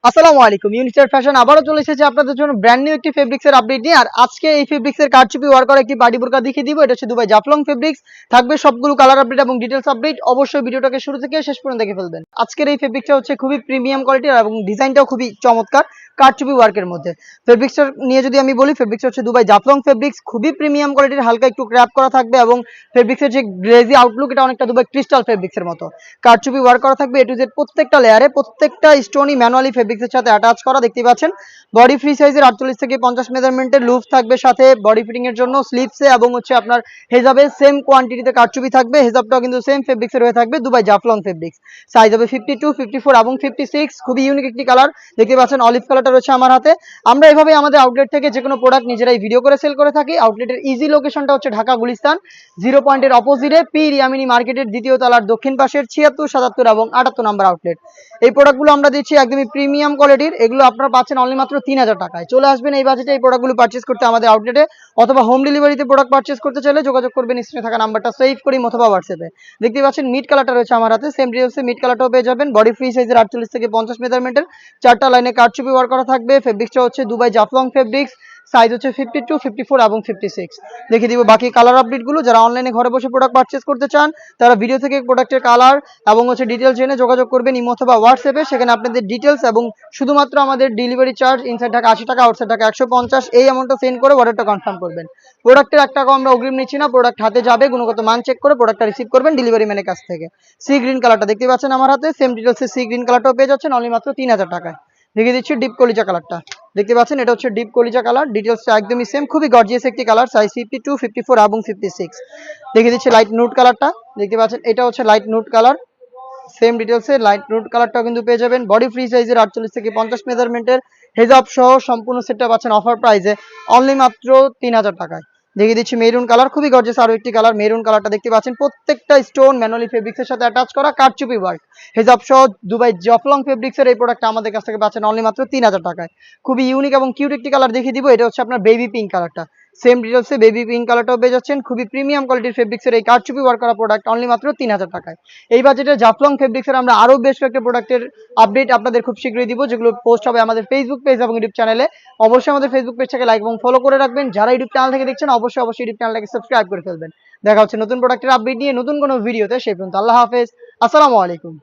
আসসালামু আলাইকুম। ইউনিস্টার ফ্যাশন আবারও চলে এসেছে আপনাদের জন্য ব্র্যান্ড নিউ একটি ফেব্রিক্সের আপডেট নিয়ে। আর আজকে এই ফেব্রিক্সের কারচুপি ওয়ার করা একটি পার্টি বোরকা দেখিয়ে দিব। এটা হচ্ছে দুবাই জাফলং ফেব্রিক্স। থাকবে সবগুলো কালার আপডেট এবং ডিটেলস আপডেট। অবশ্যই ভিডিওটাকে শুরু থেকে শেষ পর্যন্ত দেখে ফেলবেন। আজকের এই ফেব্রিক্সটা হচ্ছে খুবই প্রিমিয়াম কোয়ালিটির এবং ডিজাইনটাও খুবই চমৎকার কারচুপি ওয়ার্কের মধ্যে। ফেব্রিক্সটা নিয়ে যদি আমি বলি, ফেব্রিক্সটা হচ্ছে দুবাই জাফলং ফেব্রিক্স, খুবই প্রিমিয়াম কোয়ালিটির, হালকা একটু ক্র্যাপ করা থাকবে এবং ফেব্রিক্সের যে গ্লেজি আউটলুক এটা অনেকটা দুবাই ক্রিস্টাল ফেব্রিক্সের মতো। কারচুপি ওয়ার্ক করা থাকবে এ টু জেড প্রত্যেকটা লেয়ারে, প্রত্যেকটা স্টোনই ম্যানুয়ালি ফেব্রিক্সের সাথে অ্যাটাচ করা দেখতে পাচ্ছেন। বডি ফ্রি সাইজের 48 থেকে 50 মেজারমেন্টের লুপ থাকবে সাথে বডি ফিটিং এর জন্য স্লিপসে এবং হচ্ছে আপনার হেজাবে সেম কোয়ান্টিটিতে কারচুপি থাকবে। হেজাবটাও কিন্তু সেম ফেব্রিক্সের হয়ে থাকবে দুবাই জাফলং ফেব্রিক্স। সাইজ হবে 52, 54 এবং 56। খুবই ইউনিক একটি কালার দেখতে পাচ্ছেন, অলিভ কালারটা রয়েছে আমার হাতে। আমরা এভাবে আমাদের আউটলেট থেকে যে কোনো প্রোডাক্ট নিজেরাই ভিডিও করে সেল করে থাকি। আউটলেটের ইজি লোকেশনটা হচ্ছে ঢাকা গুলিস্তান 0 পয়েন্টের অপোজিটে পি রিয়ামিনি মার্কেটের দ্বিতীয় তলার দক্ষিণ পাশের 76, 77 এবং 78 নম্বর আউটলেট। এই প্রোডাক্টগুলো আমরা দিচ্ছি একদমই প্রিমিয়াম কোয়ালিটির। এগুলো আপনারা পাচ্ছেন অনলি মাত্র 3000 টাকায়। চলে আসবেন এই বাজেটে এই প্রোডাক্টগুলো পারচেজ করতে আমাদের আউটলেটে, অথবা হোম ডেলিভারিতে প্রোডাক্ট পারচেজ করতে চাইলে যোগাযোগ করবেন স্ক্রিনে থাকা নাম্বারটা সেভ করি অথবা হোয়াটসঅ্যাপে। দেখতে পাচ্ছেন মিড কালারটা রয়েছে আমার হাতে, সেম ডিটেলসে মিড কালারটাও পেয়ে যাবেন। বডি ফ্রি সাইজের 48 থেকে 50 মেজারমেন্টের 4টা লাইনে কারচুপি ওয়ার্ক করা থাকবে। ফেব্রিক্সটা হচ্ছে দুবাই জাফলং ফেব্রিক্স। সাইজ হচ্ছে 52, 54 এবং 56। দেখিয়ে দিব বাকি কালার আপডেটগুলো। যারা অনলাইনে ঘরে বসে প্রোডাক্ট পারচেজ করতে চান তারা ভিডিও থেকে প্রোডাক্টের কালার এবং হচ্ছে ডিটেলস জেনে যোগাযোগ করবেন ইমো অথবা হোয়াটসঅ্যাপে। সেখানে আপনাদের ডিটেলস এবং শুধুমাত্র আমাদের ডেলিভারি চার্জ ইনসাইড ঢাকা 80 টাকা, আউটসাইড ঢাকা 150, এই অ্যামাউন্টটা সেন্ড করে অর্ডারটা কনফার্ম করবেন। প্রোডাক্টের 1 টাকাও আমরা অগ্রিম নিচ্ছি না। প্রোডাক্ট হাতে যাবে, গুণগত মান চেক করে প্রোডাক্টটা রিসিভ করবেন ডেলিভারি ম্যানের কাছ থেকে। সি গ্রিন কালারটা দেখতে পাচ্ছেন আমার হাতে, সেম ডিটেলসে সি গ্রিন কালারটাও পেয়ে যাচ্ছেন অনলি মাত্র 3000 টাকায়। দেখিয়ে দিচ্ছি ডিপ কলিজা কালারটা দেখতে পাচ্ছেন, এটা হচ্ছে ডিপ কলিজা কালার। ডিটেলসটা একদমই সেম, খুবই গর্জিয়াস একটি কালার। সাইজ 52, 54 এবং 56। দেখিয়ে দিচ্ছি লাইট নুট কালারটা দেখতে পাচ্ছেন, এটা হচ্ছে লাইট নুট কালার। সেম ডিটেলসে লাইট নুট কালারটাও কিন্তু পেয়ে যাবেন। বডি ফ্রি সাইজের 48 থেকে 50 মেজারমেন্টের হেজাব সহ সম্পূর্ণ সেটটা পাচ্ছেন অফার প্রাইসে অনলি মাত্র 3000 টাকায়। দেখিয়ে দিচ্ছি মেরুন কালার, খুবই গর্জিয়াস আরো একটি কালার। মেরুন কালারটা দেখতে পাচ্ছেন, প্রত্যেকটা স্টোন ম্যানুয়ালি ফেব্রিক্সের সাথে অ্যাটাচ করা কারচুপি ওয়ার্ক। হেজাব সহ দুবাই জাফলং ফেব্রিক্সের এই প্রোডাক্টটা আমাদের কাছ থেকে পাচ্ছেন অনলি মাত্র 3000 টাকায়। খুবই ইউনিক এবং কিউট একটি কালার দেখিয়ে দিব। এটা হচ্ছে আপনার বেবি পিঙ্ক কালারটা। সেম ডিটেলসে বেবি পিঙ্ক কালারটাও পেয়ে যাচ্ছেন। খুবই প্রিমিয়াম কোয়ালিটির ফেব্রিক্সের এই কারচুপি ওয়ার্ক করা প্রোডাক্ট অনলি মাত্র 3000 টাকায়। এই বাজেটে জাফলং ফেব্রিক্সের আমরা আরো বেশ কয়েকটা প্রোডাক্টের আপডেট আপনাদের খুব শীঘ্রই দিব, যেগুলো পোস্ট হবে আমাদের ফেসবুক পেজ এবং ইউটিউব চ্যানেলে। অবশ্যই আমাদের ফেসবুক পেজটাকে লাইক এবং ফলো করে রাখবেন। যারা ইউটিউব চ্যানেল থেকে দেখছেন অবশ্যই ইউটিউব চ্যানেলটাকে সাবস্ক্রাইব করে ফেলবেন। দেখা হচ্ছে নতুন প্রোডাক্টের আপডেট নিয়ে নতুন কোনো ভিডিওতে। সেই পর্যন্ত আল্লাহ হাফেজ, আসসালামু আলাইকুম।